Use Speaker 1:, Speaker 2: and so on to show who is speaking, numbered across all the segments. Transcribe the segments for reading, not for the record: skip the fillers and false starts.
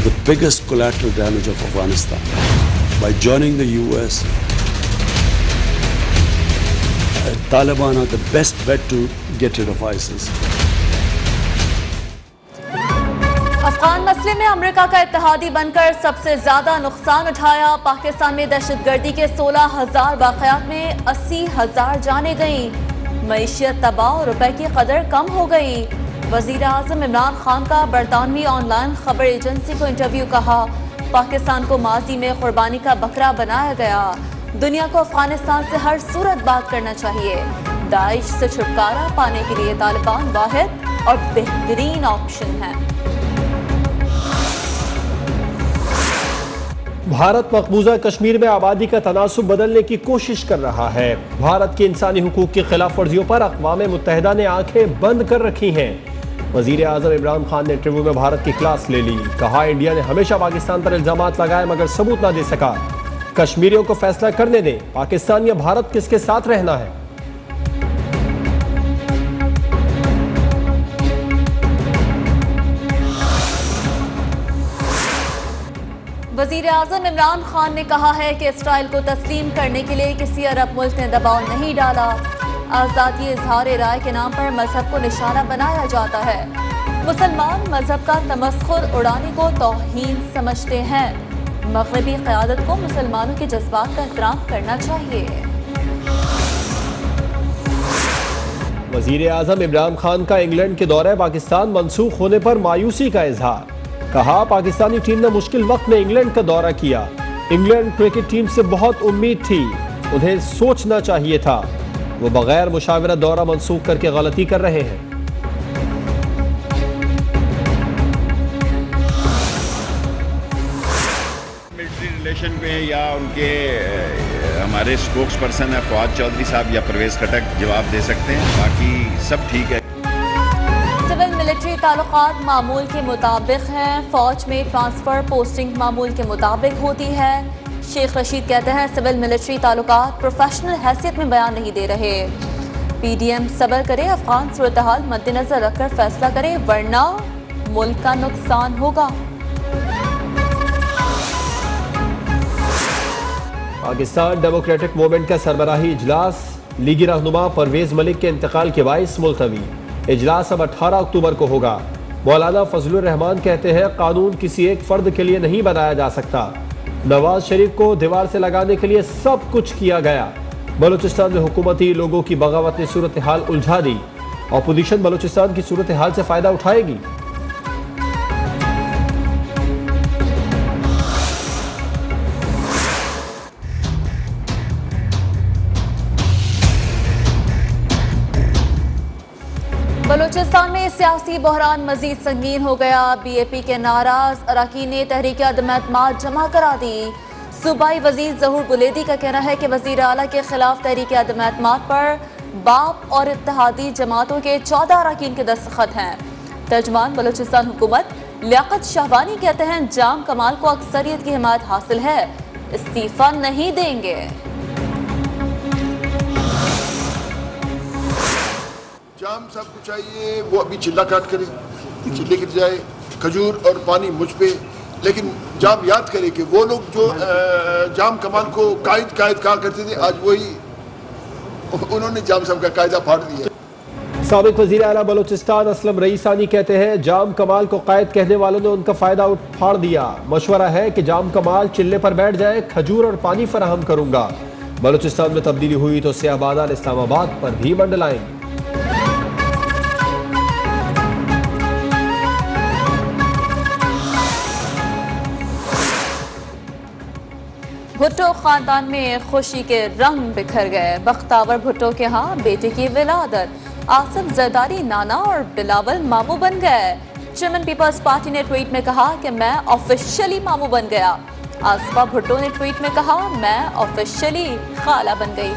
Speaker 1: the biggest collateral damage of Afghanistan. By joining the US, Taliban are the best bet to get rid of ISIS.
Speaker 2: Afghan मसले में America का इत्तेहादी बनकर सबसे ज्यादा नुकसान उठाया। पाकिस्तान में दहशतगर्दी के 16,000 वाकयात में 80,000 जाने गईं। मईशियत तबाह और रुपए की कदर कम हो गई। वजीर आजम इमरान खान का बरतानवी ऑनलाइन खबर एजेंसी को इंटरव्यू। कहा, पाकिस्तान को माजी में कुर्बानी का बकरा बनाया गया। दुनिया को अफगानिस्तान से हर सूरत बात करना चाहिए। दाइश से छुटकारा पाने के लिए तालिबान वाहिद और बेहतरीन ऑप्शन है।
Speaker 3: भारत मकबूजा कश्मीर में आबादी का तनासुब बदलने की कोशिश कर रहा है। भारत की इंसानी हुकूक की खिलाफ वर्जियों पर अक़वाम मुत्तहिदा ने आंखें बंद कर रखी हैं। वजीर आजम इमरान खान ने इंटरव्यू में भारत की क्लास ले ली। कहा, इंडिया ने हमेशा पाकिस्तान पर इल्जामात लगाए मगर सबूत ना दे सका। कश्मीरियों को फैसला करने दें, पाकिस्तान या भारत किसके साथ रहना है।
Speaker 2: वजीर आजम इमरान खान ने कहा है कि इसराइल को तस्लीम करने के लिए किसी अरब मुल्क ने दबाव नहीं डाला। आज़ादी इजहार राय के नाम पर मजहब को निशाना बनाया जाता है। मुसलमान मजहब का तमस्खुर उड़ाने को तौहीन समझते हैं। मगरबी क़यादत को मुसलमानों के जज्बात का एहतराम करना चाहिए।
Speaker 3: वजीर आजम इमरान खान का इंग्लैंड के दौरे पाकिस्तान मनसूख होने पर मायूसी का इजहार। कहा, पाकिस्तानी टीम ने मुश्किल वक्त में इंग्लैंड का दौरा किया। इंग्लैंड क्रिकेट टीम से बहुत उम्मीद थी, उन्हें सोचना चाहिए था। वो बगैर मुशावरत दौरा मनसूख करके गलती कर रहे हैं।
Speaker 4: मिलिट्री रिलेशन पे या उनके हमारे स्पोक्स पर्सन है फवाद चौधरी साहब या परवेज खटक जवाब दे सकते हैं। बाकी सब ठीक है।
Speaker 2: सिविल मिलिट्री ताल्लुकात मामूल के मुताबिक हैं। फौज में ट्रांसफर पोस्टिंग मामूल के मुताबिक होती है। शेख रशीद कहते हैं, सिविल मिलिट्री ताल्लुकात प्रोफेशनल हैसियत में बयान नहीं दे रहे। पीडीएम सब्र करे, अफगान सूरत हाल मद्देनजर रखकर फैसला करे वरना मुल्क का नुकसान होगा।
Speaker 3: पाकिस्तान डेमोक्रेटिक मूवमेंट का सरबराही इजलास लीगी रहनुमा परवेज मलिक के इंतकाल के बाइस मुलतवी। इजलास अब 18 अक्टूबर को होगा। मौलाना फजलुर रहमान कहते हैं, कानून किसी एक फर्द के लिए नहीं बनाया जा सकता। नवाज शरीफ को दीवार से लगाने के लिए सब कुछ किया गया। बलूचिस्तान में हुकूमती लोगों की बगावत ने सूरत हाल उलझा दी। अपोजिशन बलूचिस्तान की सूरत हाल से फायदा उठाएगी।
Speaker 2: बलूचिस्तान में सियासी बहरान मजीद संगीन हो गया। बीएपी के नाराज अरकान तहरीक अदम एतमाद जमा करा दी। सूबाई वजीर ज़हूर बुलेदी का कहना है कि वजीर आला के खिलाफ तहरीक अदम एतमाद पर बाप और इत्तेहादी जमातों के 14 अरकान के दस्तखत हैं। तर्जमान बलूचिस्तान हुकूमत लियाकत शाहबानी कहते हैं, जाम कमाल को अक्सरियत की हिमायत हासिल है, इस्तीफा नहीं देंगे।
Speaker 5: जाम सबको चाहिए, वो अभी चिल्ला काट करे, चिल्ले गिर जाए, खजूर और पानी मुझ पे। लेकिन जाम याद करे कि वो लोग जो जाम कमाल को कायद कहा करते थे, आज वही उन्होंने जाम सब का कायदा फाड़ दिया।
Speaker 3: साबिक वजीर आला बलूचिस्तान असलम रईसानी कहते हैं, जाम कमाल को कायद कहने वालों ने उनका फायदा फाड़ दिया। मशवरा है कि जाम कमाल चिल्ले पर बैठ जाए, खजूर और पानी फराहम करूंगा। बलूचिस्तान में तब्दीली हुई तो सियाबाद इस्लामाबाद पर भी मंडलाएंगे।
Speaker 2: भुट्टो खानदान में खुशी के रंग बिखर गए। बख्तावर भुट्टो के यहाँ बेटे की विलादत, आसिफ जरदारी नाना और बिलावल मामू बन गए। चेयरमैन पीपल्स पार्टी ने ट्वीट में कहा कि मैं ऑफिशियली मामू बन गया। आसफा भुट्टो ने ट्वीट में कहा, मैं ऑफिशियली खाला बन गई।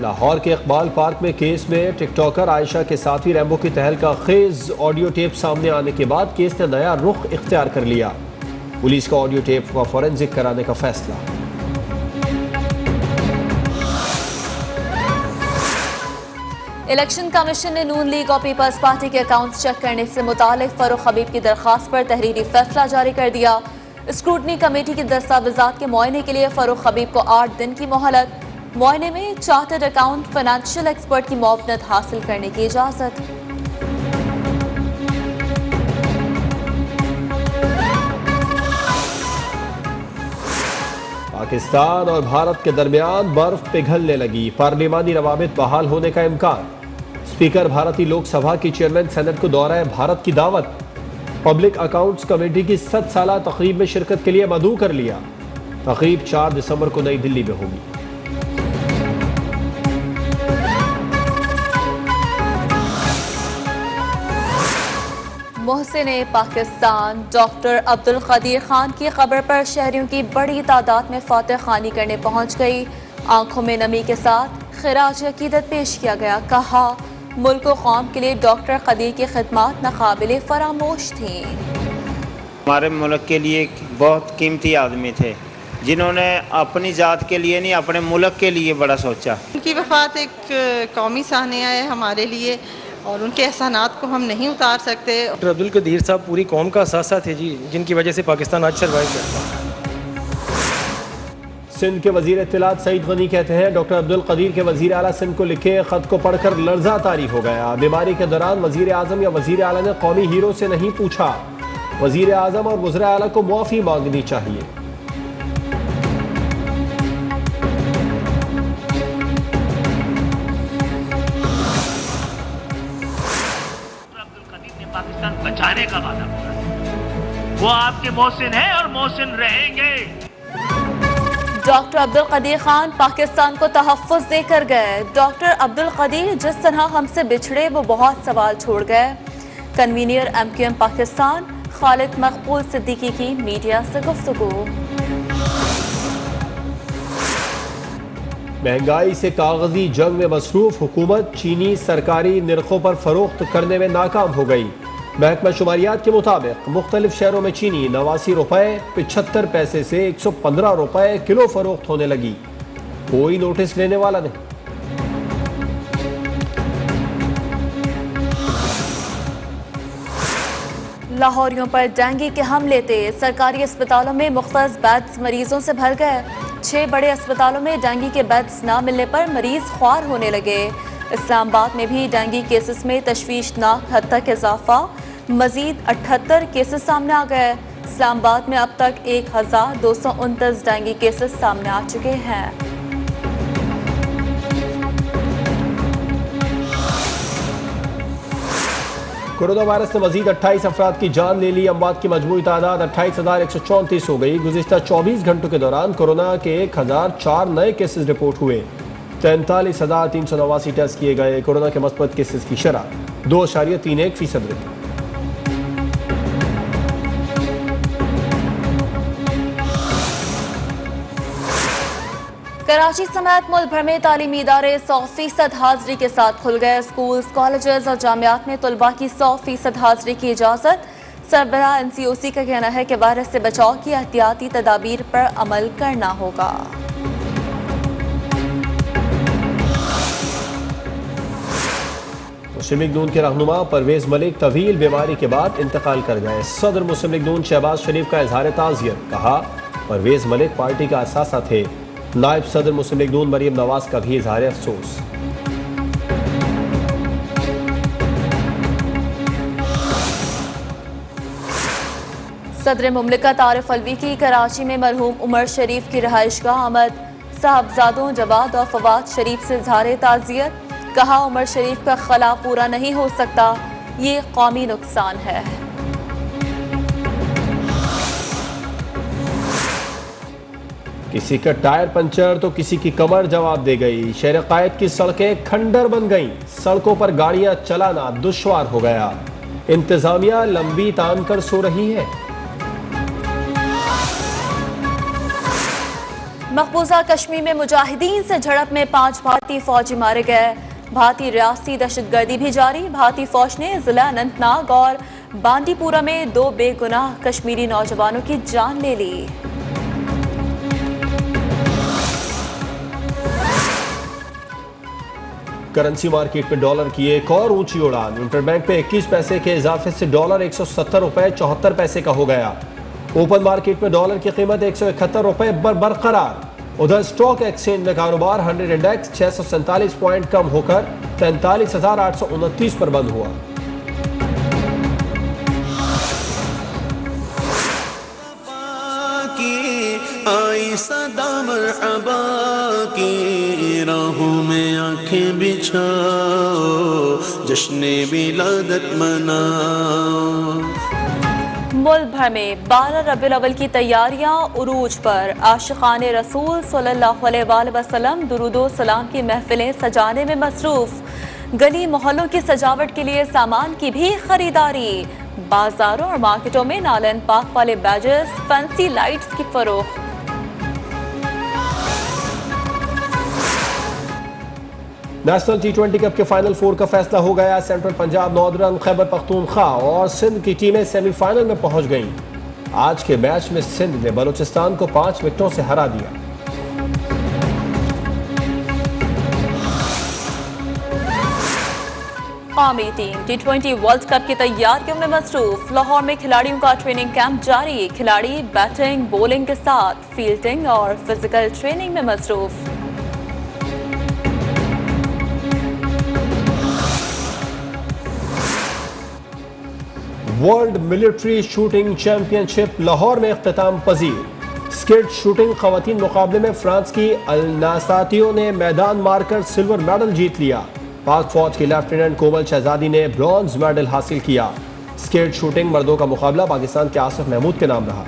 Speaker 3: लाहौर के इकबाल पार्क में केस में टिकटॉकर आयशा के साथी रैम्बो की तहलका खेज ऑडियो टेप सामने आने के बाद केस ने नया रुख इख्तियार कर लिया। पुलिस का ऑडियो टेप का फॉरेंसिक कराने का फैसला।
Speaker 2: इलेक्शन कमीशन ने नून लीग और पीपल्स पार्टी के अकाउंट्स चेक करने से मुतालिक फरूख हबीब की दरख्वास्त पर तहरीरी फैसला जारी कर दिया। स्क्रूटनी कमेटी की दस्तावेजात के मुआयने के लिए फरूख हबीब को 8 दिन की मोहलत। मुआयने में चार्टर्ड अकाउंट फाइनेंशियल एक्सपर्ट की मुआवनत हासिल करने की इजाजत।
Speaker 3: पाकिस्तान और भारत के दरमियान बर्फ पिघलने लगी, पार्लिमानी रवाबित बहाल होने का इम्कान। स्पीकर भारतीय लोकसभा की चेयरमैन सेनेट को दौरा भारत की दावत। पब्लिक अकाउंट्स कमेटी की 7 साला तकरीब में शिरकत के लिए मदऊ कर लिया। तकरीब 4 दिसंबर को नई दिल्ली में होगी।
Speaker 2: मोहसिन पाकिस्तान डॉक्टर अब्दुल कदीर खान की खबर पर शहरियों की बड़ी तादाद में फातह खानी करने पहुंच गई। आंखों में नमी के साथ खिराज अकीदत पेश किया गया। कहा, मुल्क व कौम के लिए डॉक्टर कदीर की खिदमत नाकाबिले फरामोश थी।
Speaker 6: हमारे मुल्क के लिए बहुत कीमती आदमी थे, जिन्होंने अपनी ज़ात के लिए नहीं अपने मुल्क के लिए बड़ा सोचा।
Speaker 7: उनकी वफ़ात एक कौमी साहनिया है हमारे लिए और उनके एहसानात को हम नहीं उतार सकते।
Speaker 8: डॉक्टर अब्दुल कदीर साहब पूरी कौम का असासा थे जी, जिनकी वजह से पाकिस्तान आज सर्वाइव करता है।
Speaker 3: सिंध के वजीर इत्तलात सईद गनी कहते हैं, डॉक्टर अब्दुल कदीर के वजीर आला सिंध को लिखे खत को पढ़कर लर्जा तारी हो गया। बीमारी के दौरान वजीर आजम या वजीर आला ने कौमी हीरो से नहीं पूछा। वजीर आजम और वज़ीर आला को मुआफ़ी मांगनी चाहिए।
Speaker 9: पाकिस्तान बचाने का वादा किया, वो आपके मोहसिन हैं और मोहसिन रहेंगे।
Speaker 2: डॉक्टर अब्दुल कदीर खान पाकिस्तान को तहफ़्फ़ुज़ देकर गए। डॉक्टर अब्दुल कदीर जिस तरह हमसे बिछड़े वो बहुत सवाल छोड़ गए। कन्वीनियर MQM पाकिस्तान खालिद मकबूल सिद्दीकी की मीडिया से गुफ्तगू।
Speaker 3: महंगाई से कागजी जंग में मसरूफ हुकूमत चीनी सरकारी निर्खों पर फरोख्त करने में नाकाम हो गई। महकमा शुमारियात के मुताबिक मुख्तलिफ शहरों में चीनी 89 रुपए 75 पैसे से 115 रुपए किलो फरोख्त होने लगी। कोई नोटिस लेने वाला नहीं।
Speaker 2: लाहौरियों पर डेंगू के हमले थे। सरकारी अस्पतालों में मुख्तलिफ बेड्स मरीजों से भर गए। 6 बड़े अस्पतालों में डेंगू के बेड्स न मिलने पर मरीज ख्वार होने लगे। इस्लामाबाद में भी डेंगू केसेस में तशवीशनाक हद तक इजाफा। मजीद 78 केसेस सामने आ गए। इस्लामाबाद में अब तक 1229 डेंगू केसेस सामने आ चुके हैं।
Speaker 3: कोरोना वायरस ने मजीद 28 अफराद की जान ले ली। अमवात की मजमूई तादाद 28,134 हो गई। गुज़िश्ता 24 घंटों के दौरान कोरोना के 1004 नए केसेस रिपोर्ट हुए। 43,389 टेस्ट किए गए। कोरोना के मस्बत केसेस की शरह 2.31% रही।
Speaker 2: कराची समेत मुल्क भर में तालीमी इदारे 100% हाजिरी के साथ खुल गए। स्कूल्स, कॉलेजेस और जामियात में तलबा की 100% हाजिरी की इजाज़त। सरबराह NCOC का कहना है कि वायरस से बचाव की एहतियाती तदाबीर पर अमल करना होगा।
Speaker 3: मुस्लिम लीग नून के रहनुमा परवेज मलिक तवील बीमारी के बाद इंतकाल कर गए। सदर मुस्लिम लीग नून शहबाज शरीफ का इजहार ताज़ियत। कहा, परवेज मलिक पार्टी का असासा थे। नायब सदर मुस्लिम लीग नून मरीम नवाज का भी इजहार अफसोस।
Speaker 2: सदर मुमलिकत आरिफ अलवी की कराची में मरहूम उमर शरीफ की रहायशगाह आमद। साहबजादों जवाद और फवाद शरीफ से इजहार ताज़ियत। कहा, उमर शरीफ का खला पूरा नहीं हो सकता, ये कौमी नुकसान है।
Speaker 3: किसी का टायर पंचर तो किसी की कमर जवाब दे गई। शहर कायद की सड़कें खंडर बन गईं। सड़कों पर गाड़ियां चलाना दुश्वार हो गया। इंतजामिया लंबी तान कर सो रही है।
Speaker 2: मकबूजा कश्मीर में मुजाहिदीन से झड़प में 5 भारतीय फौजी मारे गए। भारतीय रियासती दहशतगर्दी भी जारी। भारतीय फौज ने जिला अनंतनाग और बांडीपुरा में 2 बेगुनाह कश्मीरी नौजवानों की जान ले ली।
Speaker 3: करेंसी मार्केट में डॉलर की एक और ऊंची उड़ान। इंटरबैंक पे 21 पैसे के इजाफे से डॉलर 170 रुपए 74 पैसे का हो गया। ओपन मार्केट में डॉलर की कीमत 171 रुपए बरकरार। उधर स्टॉक एक्सचेंज में कारोबार 100 इंडेक्स 647 पॉइंट कम होकर 43,829 पर बंद हुआ।
Speaker 10: आई सदा मरहबा की राहों में आंखें बिछाओ, जश्न विलादत मनाओ।
Speaker 2: मुल्क भर में 12 रबीउल अव्वल की तैयारियां उरूज पर। आशिकाने रसूल सल्लल्लाहु अलैहि वसल्लम दुरूदो सलाम की महफिलें सजाने में मसरूफ। गली मोहल्लों की सजावट के लिए सामान की भी खरीदारी। बाजारों और मार्केटों में नालन पाक वाले बैजेस, फैंसी लाइट्स की फरोख्त।
Speaker 3: नेशनल T20 कप के फाइनल 4 का फैसला हो गया। सेंट्रल पंजाब, नॉर्दर्न खैबर पख्तूनख्वा और सिंध की टीमें सेमीफाइनल में पहुंच गईं। आज के मैच में सिंध ने बलूचिस्तान को 5 विकेटों से हरा दिया।
Speaker 2: कौमी टीम T20 वर्ल्ड कप की तैयारियों में मसरूफ। लाहौर में खिलाड़ियों का ट्रेनिंग कैंप जारी। खिलाड़ी बैटिंग, बॉलिंग के साथ फील्डिंग और फिजिकल ट्रेनिंग में मसरूफ।
Speaker 3: World military shooting championship Lahore में इख्तिताम पजीर। स्किट शूटिंग खवातीन मुकाबले में फ्रांस की अल-नासातियों ने मैदान मारकर सिल्वर मेडल जीत लिया। पाक फौज की लेफ्टिनेंट कोमल शहजादी ने ब्रॉन्ज मेडल हासिल किया। स्किट शूटिंग मर्दों का मुकाबला पाकिस्तान के आसिफ महमूद के नाम रहा।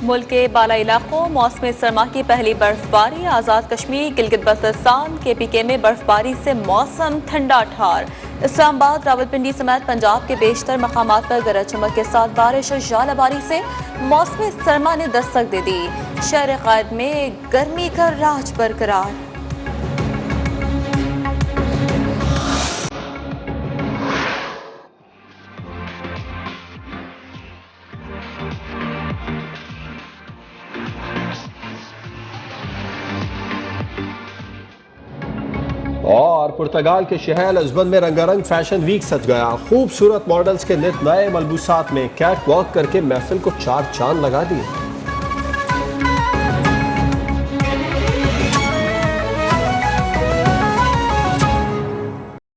Speaker 2: मुल्क के बाला इलाकों मौसम सरमा की पहली बर्फबारी। आज़ाद कश्मीर, गिलगित बल्तिस्तान, KPK में बर्फबारी से मौसम ठंडा ठार। इस्लामाबाद, रावलपिंडी समेत पंजाब के बेशतर मकामात पर गरज चमक के साथ बारिश और ज़ालाबारी से मौसम सरमा ने दस्तक दे दी। शहर क़ायद में गर्मी का राज बरकरार।
Speaker 3: और पुर्तगाल के शहर लिस्बन में रंगारंग फैशन वीक सज गया। खूबसूरत मॉडल्स के नित नए मलबूसात में कैट वॉक करके महफिल को 4 चांद लगा दिए।